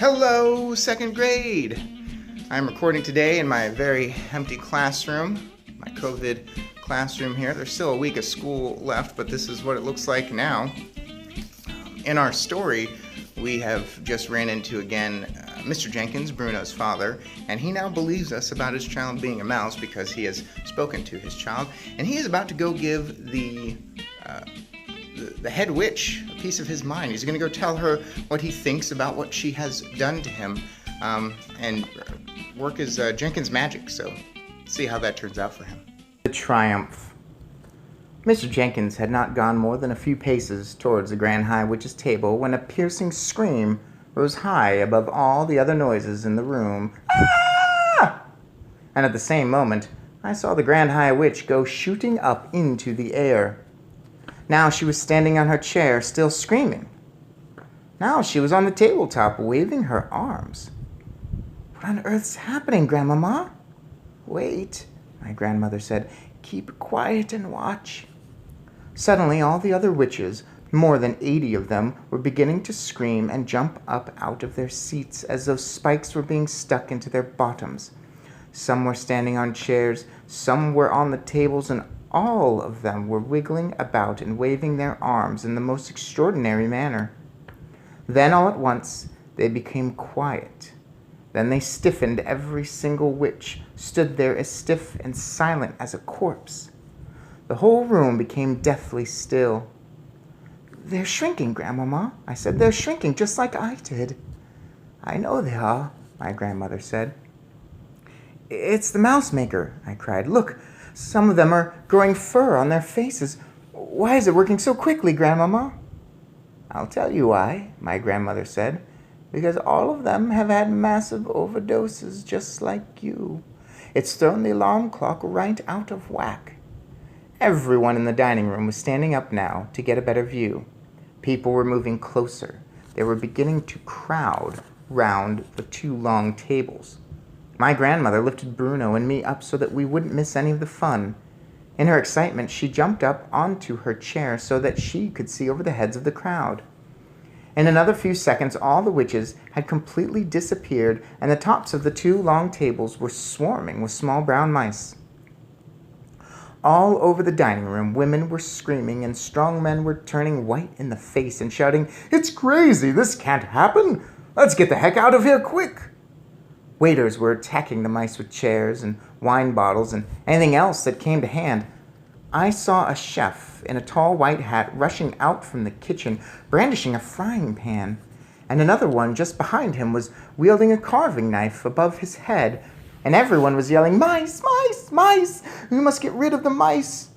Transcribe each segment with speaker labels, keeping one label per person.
Speaker 1: Hello, second grade! I'm recording today in my very empty classroom, my COVID classroom here. There's still a week of school left, but this is what it looks like now. In our story, we have just ran into again Mr. Jenkins, Bruno's father, and he now believes us about his child being a mouse because he has spoken to his child, and he is about to go give the head witch a piece of his mind. He's going to go tell her what he thinks about what she has done to him, and work his Jenkins magic, so see how that turns out for him.
Speaker 2: The triumph. Mr. Jenkins had not gone more than a few paces towards the Grand High Witch's table when a piercing scream rose high above all the other noises in the room. Ah! And at the same moment, I saw the Grand High Witch go shooting up into the air. Now she was standing on her chair, still screaming. Now she was on the tabletop, waving her arms. What on earth's happening, Grandmama? Wait, my grandmother said. Keep quiet and watch. Suddenly, all the other witches, more than 80 of them, were beginning to scream and jump up out of their seats as though spikes were being stuck into their bottoms. Some were standing on chairs, some were on the tables, and all of them were wiggling about and waving their arms in the most extraordinary manner. Then all at once they became quiet. Then they stiffened. Every single witch stood there as stiff and silent as a corpse. The whole room became deathly still. They're shrinking, Grandmama, I said. They're shrinking just like I did. I know they are, my grandmother said. It's the mouse maker, I cried. Look, some of them are growing fur on their faces. Why is it working so quickly, Grandmama? I'll tell you why, my grandmother said. Because all of them have had massive overdoses just like you. It's thrown the alarm clock right out of whack. Everyone in the dining room was standing up now to get a better view. People were moving closer. They were beginning to crowd round the two long tables. My grandmother lifted Bruno and me up so that we wouldn't miss any of the fun. In her excitement, she jumped up onto her chair so that she could see over the heads of the crowd. In another few seconds, all the witches had completely disappeared, and the tops of the two long tables were swarming with small brown mice. All over the dining room, women were screaming, and strong men were turning white in the face and shouting, "It's crazy! This can't happen! Let's get the heck out of here quick!" Waiters were attacking the mice with chairs and wine bottles and anything else that came to hand. I saw a chef in a tall white hat rushing out from the kitchen, brandishing a frying pan, and another one just behind him was wielding a carving knife above his head, and everyone was yelling, "Mice, mice, mice! We must get rid of the mice!"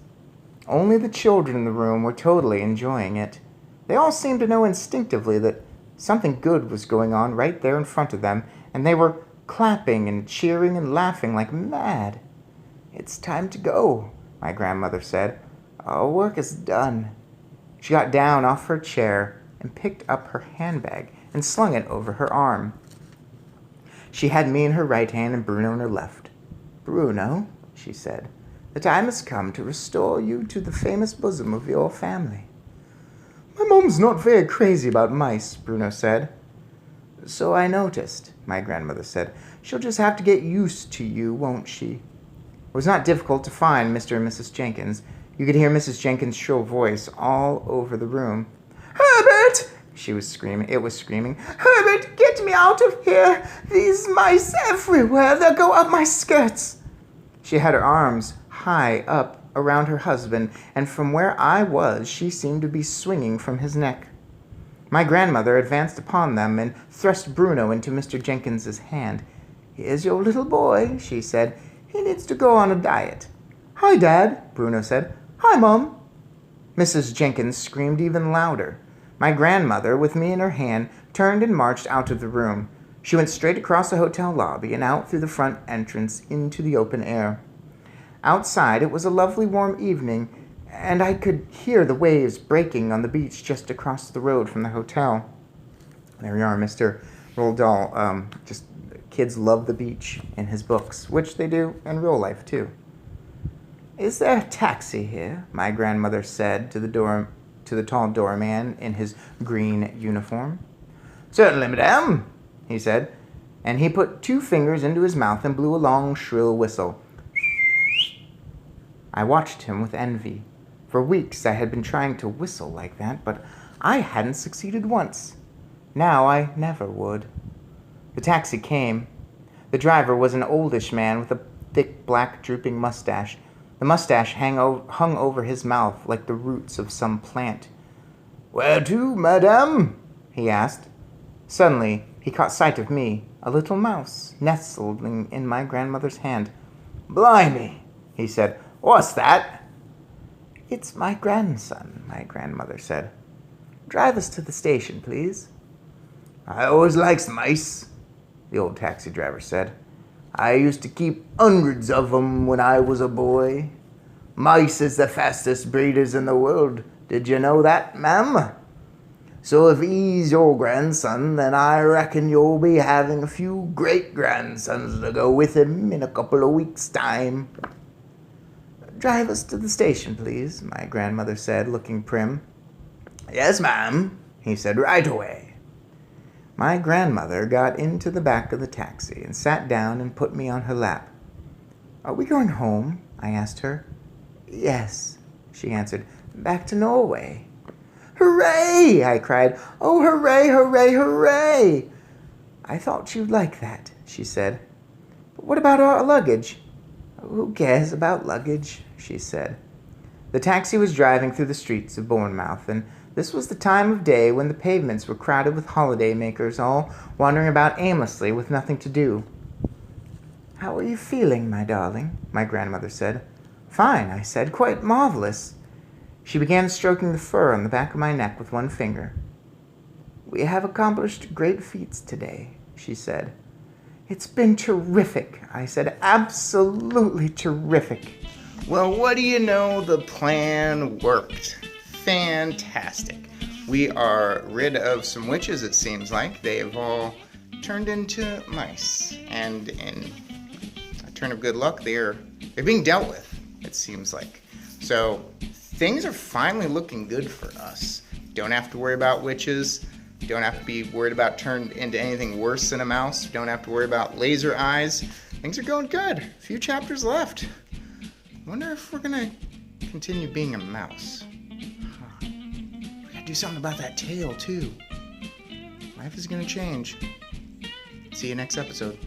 Speaker 2: Only the children in the room were totally enjoying it. They all seemed to know instinctively that something good was going on right there in front of them, and they were clapping and cheering and laughing like mad. "It's time to go," my grandmother said. "Our work is done." She got down off her chair and picked up her handbag and slung it over her arm. She had me in her right hand and Bruno in her left. "Bruno," she said, "the time has come to restore you to the famous bosom of your family." "My mom's not very crazy about mice," Bruno said. "So I noticed," my grandmother said. "She'll just have to get used to you, won't she?" It was not difficult to find Mr. and Mrs. Jenkins. You could hear Mrs. Jenkins' shrill voice all over the room. "Herbert!" she was screaming. It was screaming. "Herbert, get me out of here! These mice everywhere! They'll go up my skirts!" She had her arms high up around her husband, and from where I was, she seemed to be swinging from his neck. My grandmother advanced upon them and thrust Bruno into Mr. Jenkins's hand. "Here's your little boy," she said. "He needs to go on a diet." "Hi, Dad," Bruno said. "Hi, Mom." Mrs. Jenkins screamed even louder. My grandmother, with me in her hand, turned and marched out of the room. She went straight across the hotel lobby and out through the front entrance into the open air. Outside, it was a lovely warm evening, and I could hear the waves breaking on the beach just across the road from the hotel. There you are, Mr. Roald Dahl. Kids love the beach in his books, which they do in real life, too. "Is there a taxi here?" my grandmother said to the tall doorman in his green uniform. "Certainly, madame," he said, and he put 2 fingers into his mouth and blew a long, shrill whistle. I watched him with envy. For weeks I had been trying to whistle like that, but I hadn't succeeded once. Now I never would. The taxi came. The driver was an oldish man with a thick, black, drooping mustache. The mustache hung over his mouth like the roots of some plant. "Where to, madame?" he asked. Suddenly, he caught sight of me, a little mouse, nestling in my grandmother's hand. "Blimey," he said. "What's that?" "It's my grandson," my grandmother said. "Drive us to the station, please." "I always likes mice," the old taxi driver said. "I used to keep hundreds of 'em when I was a boy. Mice is the fastest breeders in the world. Did you know that, ma'am? So if he's your grandson, then I reckon you'll be having a few great-grandsons to go with him in a couple of weeks' time." "Drive us to the station, please," my grandmother said, looking prim. "Yes, ma'am," he said, "right away." My grandmother got into the back of the taxi and sat down and put me on her lap. "Are we going home?" I asked her. "Yes," she answered, "back to Norway." "Hooray!" I cried. "Oh, hooray, hooray, hooray!" "I thought you'd like that," she said. "But what about our luggage?" "Who cares about luggage?" she said. The taxi was driving through the streets of Bournemouth, and this was the time of day when the pavements were crowded with holiday makers, all wandering about aimlessly with nothing to do. "How are you feeling, my darling?" my grandmother said. "Fine," I said, "quite marvelous." She began stroking the fur on the back of my neck with one finger. "We have accomplished great feats today," she said. "It's been terrific," I said, "absolutely terrific."
Speaker 1: Well, what do you know? The plan worked. Fantastic. We are rid of some witches, it seems like. They have all turned into mice. And in a turn of good luck, they're being dealt with, it seems like. So things are finally looking good for us. Don't have to worry about witches. Don't have to be worried about turned into anything worse than a mouse. Don't have to worry about laser eyes. Things are going good. A few chapters left. Wonder if we're gonna continue being a mouse. We gotta do something about that tail, too. Life is gonna change. See you next episode.